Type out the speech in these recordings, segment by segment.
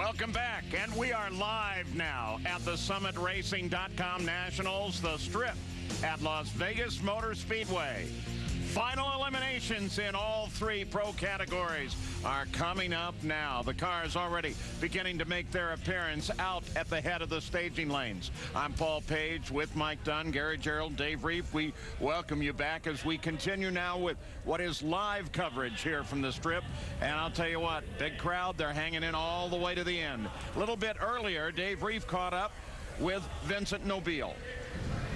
Welcome back, and we are live now at the SummitRacing.com Nationals, the Strip at Las Vegas Motor Speedway. Final eliminations in all three pro categories are coming up now. The cars already beginning to make their appearance out at the head of the staging lanes. I'm Paul Page with Mike Dunn, Gary Gerald, Dave Reef. We welcome you back as we continue now with what is live coverage here from the Strip. And I'll tell you what, big crowd, they're hanging in all the way to the end. A little bit earlier, Dave Reef caught up with Vincent Nobile.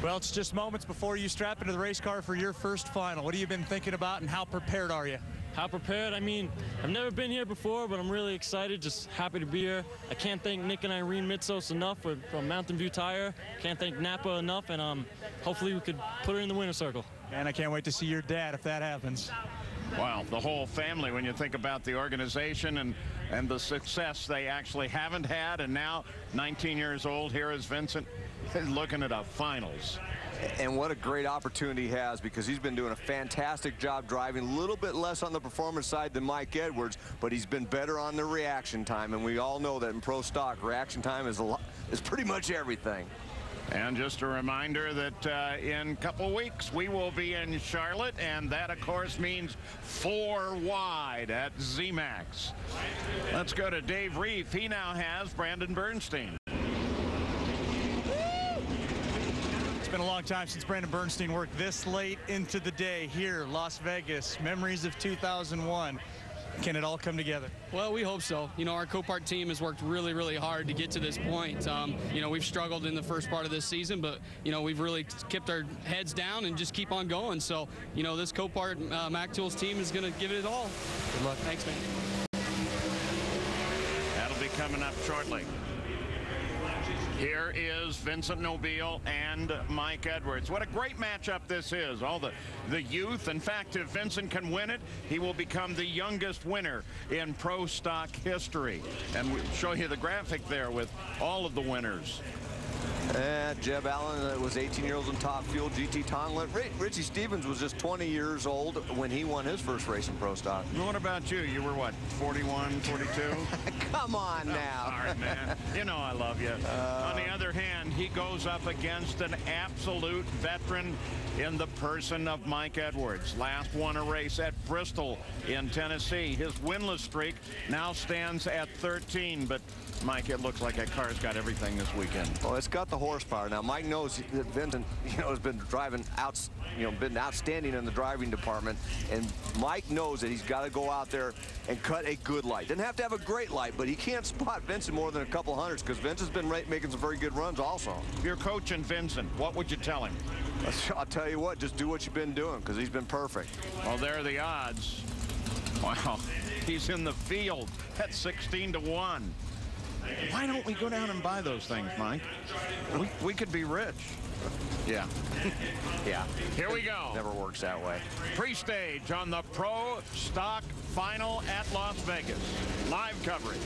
Well, it's just moments before you strap into the race car for your first final. What have you been thinking about, and how prepared are you? How prepared? I mean, I've never been here before, but I'm really excited, just happy to be here. I can't thank Nick and Irene Mitsos enough from Mountain View Tire. Can't thank Napa enough, and hopefully we could put her in the winner's circle. And I can't wait to see your dad if that happens. Wow, the whole family, when you think about the organization and the success they actually haven't had, and now 19 years old, here is Vincent looking at a finals. And what a great opportunity he has, because he's been doing a fantastic job driving, a little bit less on the performance side than Mike Edwards, but he's been better on the reaction time, and we all know that in pro stock, reaction time is pretty much everything. And just a reminder that in a couple weeks we will be in Charlotte, and that of course means 4 wide at ZMAX. Let's go to Dave Reef. He now has Brandon Bernstein. It's been a long time since Brandon Bernstein worked this late into the day here, Las Vegas. Memories of 2001. Can it all come together? Well, we hope so. You know, our Copart team has worked really, really hard to get to this point. You know, we've struggled in the first part of this season, but, you know, we've really kept our heads down and just keep on going. So, you know, this Copart Mac Tools team is going to give it all. Good luck. Thanks, man. That'll be coming up shortly. Here is Vincent Nobile and Mike Edwards. What a great matchup this is. All the youth. In fact, if Vincent can win it, he will become the youngest winner in pro stock history. And we'll show you the graphic there with all of the winners. Jeb Allen was 18 years old in Top Fuel, GT Tonga. Richie Stevens was just 20 years old when he won his first race in pro stock. What about you? You were what, 41, 42? Come on now. All right, man. You know I love you. On the other hand, he goes up against an absolute veteran in the person of Mike Edwards. Last won a race at Bristol in Tennessee. His winless streak now stands at 13, but Mike, it looks like that car's got everything this weekend. Well, it's got the horsepower. Now, Mike knows that Vincent, has been driving out, been outstanding in the driving department, and Mike knows that he's got to go out there and cut a good light. Doesn't have to have a great light, but he can't spot Vincent more than a couple hundreds, because Vincent's been making some very good runs also. If you're coaching Vincent, what would you tell him? I'll tell you what, just do what you've been doing, because he's been perfect. Well, there are the odds. Wow, he's in the field at 16-1. Why don't we go down and buy those things, Mike? We could be rich. Yeah. Yeah. Here we go. Never works that way. Pre-stage on the Pro Stock Final at Las Vegas. Live coverage.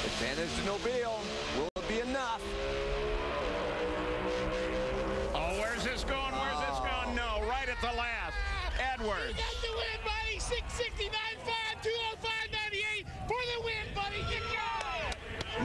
Advantage to Nobile. Will it be enough? Oh, where's this going? Where's this going? No, right at the last. Edwards. You got the win, buddy. 669.5, 205.98 for the win, buddy. You got it.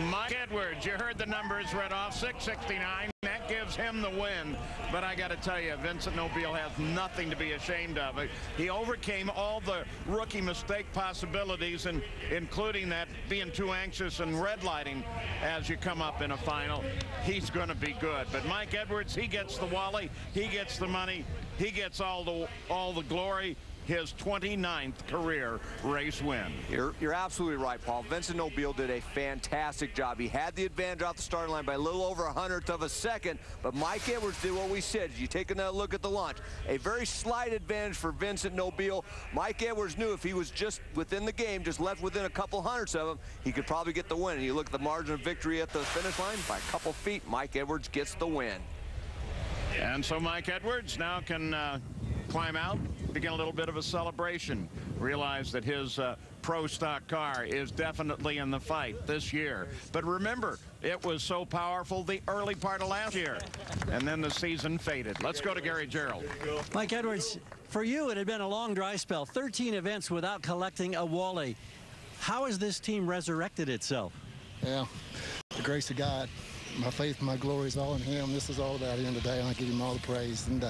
Mike Edwards, you heard the numbers read off, 669. That gives him the win. But I got to tell you, Vincent Nobile has nothing to be ashamed of. He overcame all the rookie mistake possibilities, and including that being too anxious and red lighting as you come up in a final. He's going to be good. But Mike Edwards, he gets the Wally, he gets the money, he gets all the glory. His 29th career race win. You're absolutely right, Paul. Vincent Nobile did a fantastic job. He had the advantage off the starting line by a little over 100th of a second, but Mike Edwards did what we said. You take another look at the launch. A very slight advantage for Vincent Nobile. Mike Edwards knew if he was just within the game, just left within a couple hundredths of him, he could probably get the win. And you look at the margin of victory at the finish line, by a couple feet, Mike Edwards gets the win. And so Mike Edwards now can climb out, begin a little bit of a celebration, realize that his pro stock car is definitely in the fight this year. But remember, It was so powerful the early part of last year, and then the season faded. Let's go to Gary Gerald. Mike Edwards, for you, it had been a long dry spell, 13 events without collecting a Wally. How has this team resurrected itself? Yeah, the grace of God. My faith and my glory is all in him. This is all about him today, and I give him all the praise. And,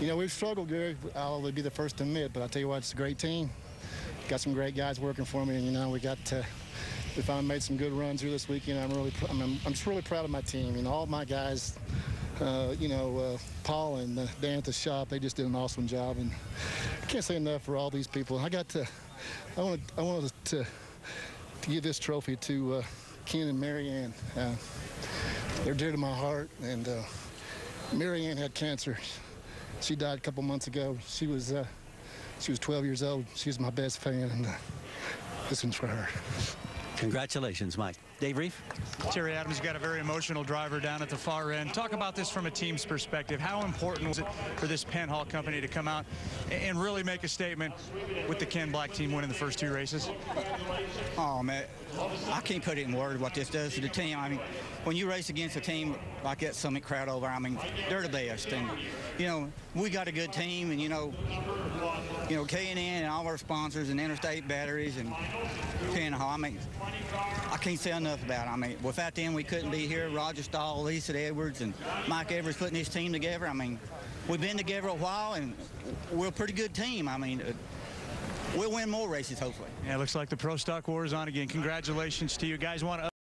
you know, we've struggled, Gary. I'll be the first to admit, but I tell you what, it's a great team. Got some great guys working for me, and, you know, we finally made some good runs here this weekend. I'm just really proud of my team. You know, all my guys, Paul and Dan at the shop, they just did an awesome job. And I can't say enough for all these people. I wanted to give this trophy to Ken and Marianne. They're dear to my heart, and Marianne had cancer. She died a couple months ago. She was 12 years old. She was my best fan, and this one's for her. Congratulations, Mike. Dave Reef? Terry Adams got a very emotional driver down at the far end. Talk about this from a team's perspective. How important was it for this Penn Hall company to come out and really make a statement with the Ken Black team winning the first 2 races? Oh, man, I can't put it in words what this does to the team. I mean, when you race against a team like that Summit crowd over, I mean, they're the best. And, you know, we got a good team, and, you know, K&N and all our sponsors and Interstate Batteries and Penn Hall. I mean, I can't say enough about it. I mean, without them, we couldn't be here. Roger Stahl, Lisa Edwards, and Mike Edwards putting his team together. I mean, we've been together a while, and we're a pretty good team. I mean, we'll win more races, hopefully. Yeah, it looks like the Pro Stock War is on again. Congratulations to you guys. Want to